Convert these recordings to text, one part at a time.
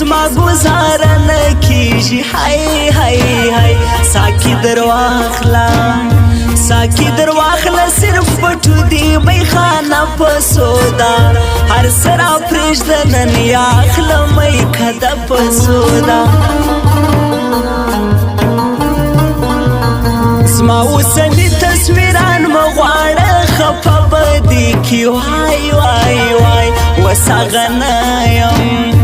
زما گزاره نکیږي هاي هاي هاي ساکی درواخلا ساکی درواخلا صرف پټو دی میخانه په سودا هر سرا پرېږده نن یاخله میکده په سودا زما اوسني تصویران مغواړه خفه بدي کی وای وای وای وساغنه یم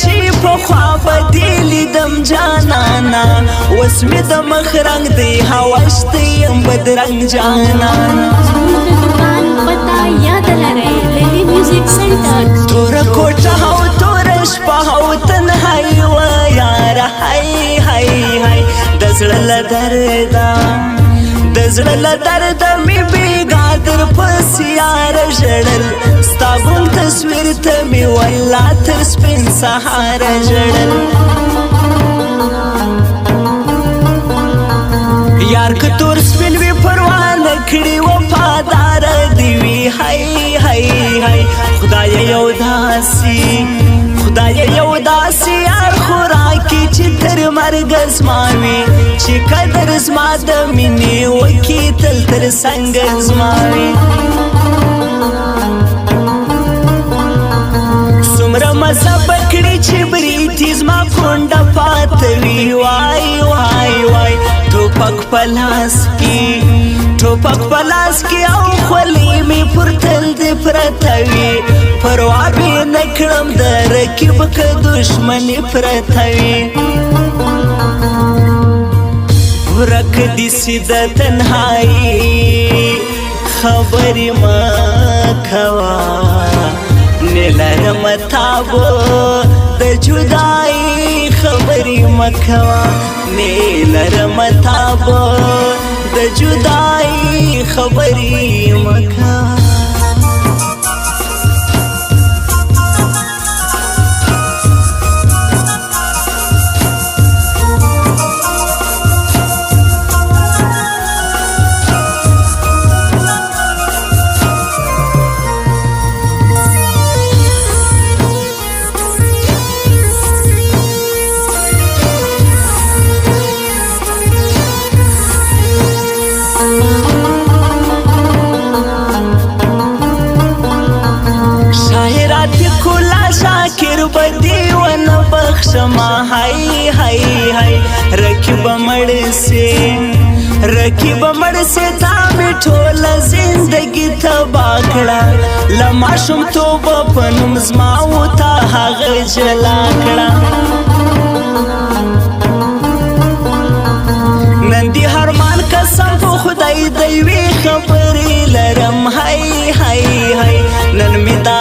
چې په خوا بدي لیدم جانانا اوس مې د مخ رنګ دی هوشت یم بدرنګ جانانا توره کوټه او توره شپه او تنهایي وه یاره هی هی هی د زړه له درده د زړه له درده مې بېګا در پسې یاره ژړل ستا ګل تصویر ته مې والله تر سپین سهاره ژړل یار که تور سپین وي پروا نه کړي وفاداره دې وي هی هی هی خدایه یو داسې یار خوراکي چې تر مرګ زما وي چې قدر زما د مینې وکي تل تر څنګ زما وي څومره مذهب کړي چې بریتي زما کونډه پاته وي وای وای وای ټوپک په لاس کې او خولې مې پر تل دې پرته وي پروا به نه کړم د رقیب که دشمني پرته وي ورک دي سي د تنهایي خبرې مه کوه نه لرم تابو د جدایي خبرې مه کوه نه لرم تابو د جدایي خبرې مه کوه شاکر بدی و نه بخشما هاي هاي هاي رکیب مړ سي تا مې ټوله زندګي تباه کړه له ماشومتوبه په نوم زما و تا هغه جلا کړه نن دې هرمان قسم په خدای د یوې خبرې لرم هاي هاي هاي نن مې دا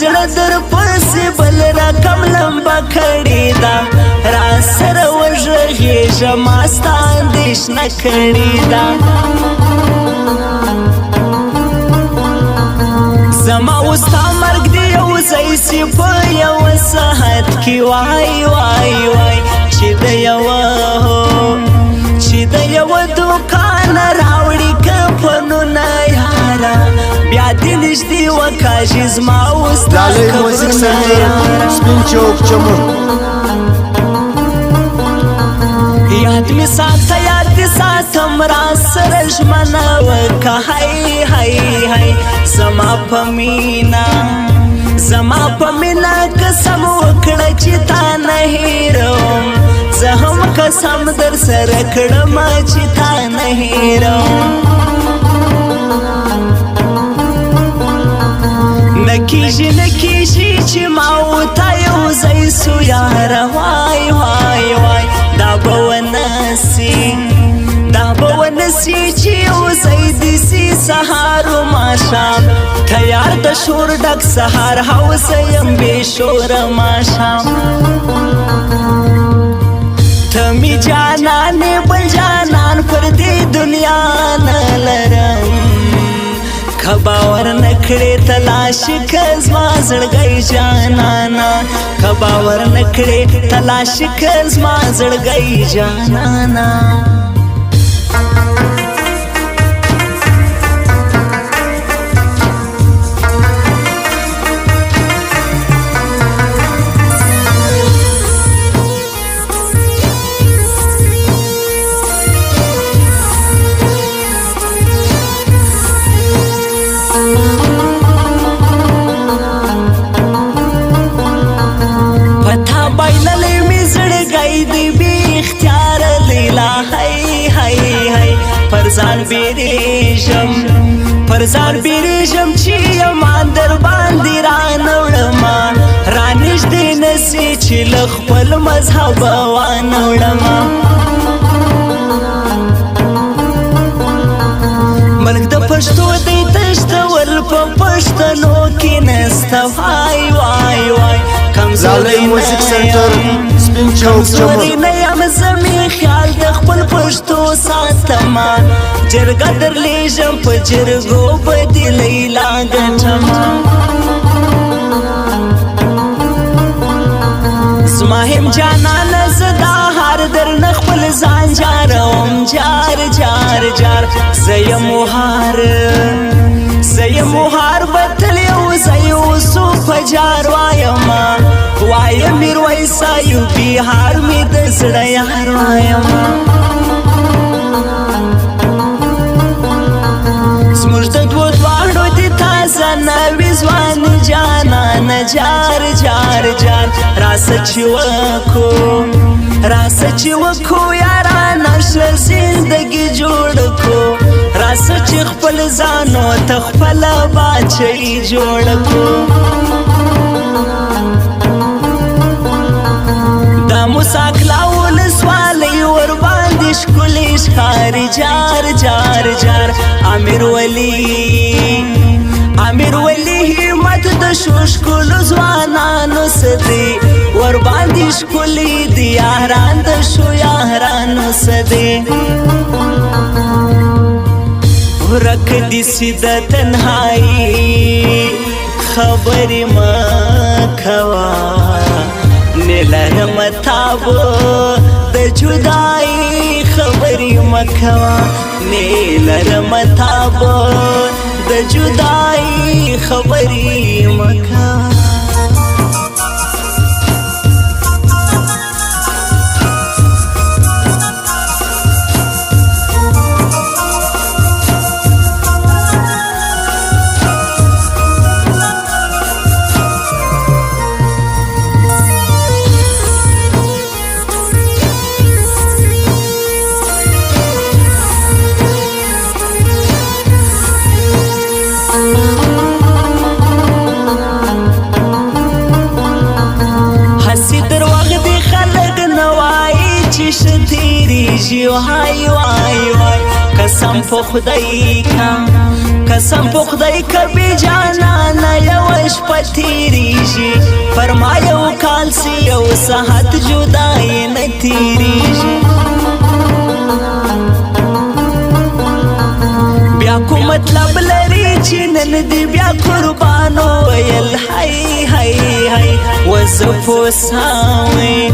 زړه در پسې بل رقم لمبه کړې ده را سره وږغېږه ما ستا اندېښنه کړې ده زما اوس ستا مرګ دې یو ځای سي په یوه ساعت کې وای وای وای چې د یوه دوکانه راوړي کفنونه یاره بیا دې نږدې وکاږي زما اوس دا قبرونه یاد مې ساتم را سره ژمنه وکه هی هی هی زما په مینا قسم وکړه چې تا نه هېروم زه هم قسم در سره کړم چې تا نه هېروم نکیږي چې ما و تا یو ځای سو یاره وای وای وای دا به ونسي چې یو ځای دې سي سهار و ماښام تیار د شور ډک سهار هوسه یم بې شوره ماښام ته مې جانانې بل جانان پر دې دنیا نه لرم که باور نکړې تلاشي که زما زړګی جانانا که باور نکړې تلاشي که زما زړګی جانانا ځان بیریږم چې یمان در باندې رانوړما رانږدې نسي چې له خپل مذهب وانوړما ملک د پښتو دی تشتول په پښتنو کې نسته وای وای وای کمزوري موزیک سنټر سپین چوک کمزوري نه یم زمي خیال د خپل پښتو ساتما جرګه درلیږم په جرګو بدلې لا ګټما زما هم جانان زدا هر در خپل ځان جاروم جار جار جار زیم هار بتل یو زیو سو فجار وایما وایم میرویس ایوبی هار می د زړه یار وایما زموږ د دوه دواړو د تازه نوي ځوان جانان جار جار جار راسه چې وکو یارانه ښه زندګي جوړ کو راسه چې خپل ځانو ته خپله باچۍ جوړ کو دا موسی کلا ولسوالۍ ورباندې ښکلې ښکاري جار جار جار امیر ولی همت د ښکلو ځوانانو سدي ورباندې ښکلي دي یاران د شو یارانو سدي ورک دي سید تنهایی خبرې مه کوه نلرم تاب د جدایي خبرې مه کوه نلرم تاب د جدایي خبرې مه کوه وای وای وای قسم په خدای کا بی جانان یو شپه تیریږي فرما یو کال سی یو ساعت جدای نه تیریږي بیا کو مطلب لري چې نن دی بیا قربانو ویل هی هی هی وزفو ساوي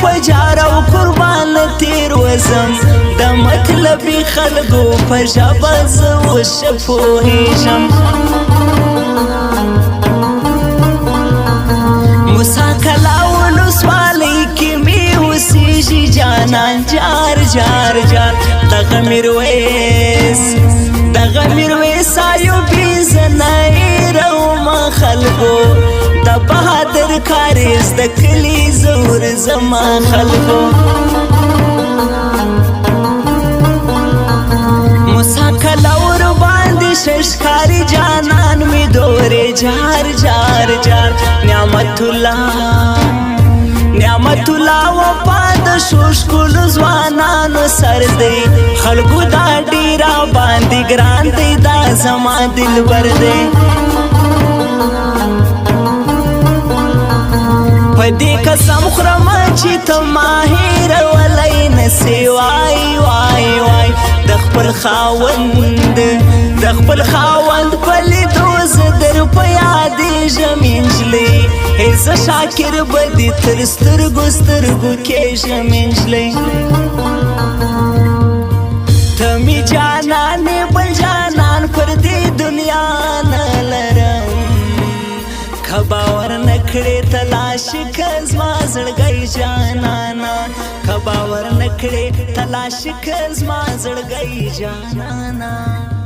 پجار او قربان تیر وزم د مطلبي خلقو په ژبه زه وشپوهیږم موسی کلا ولسوالۍ کې مې اوسېږي جانان جار جار جار دغه میرویس ایوبي زه نه هېرومه خلقو د بهادر کاریز د کلي زور زما خلقو موسی کلا ورباندې ښکاري جانان می دورې جار جار جار نعمت الله وفا د ښکلو ځوانانو سر دی خلقو دا ډیرا باندې ګران دی دا زما دلبر دی پدې قسم خورم چې ته ما هېرولی نسې وای وای وای د خپل خاوند په لیدو زه در په یادېږم نجلۍ زه شاکر به دې تر سترګو کېږم نجلۍ ته مې جانانې بل جانان پر دې دنیا نه لرم که باور نکړې تلاش که زما زړګی جانانا که باور نکړې تلاش که زما زړګی جانانا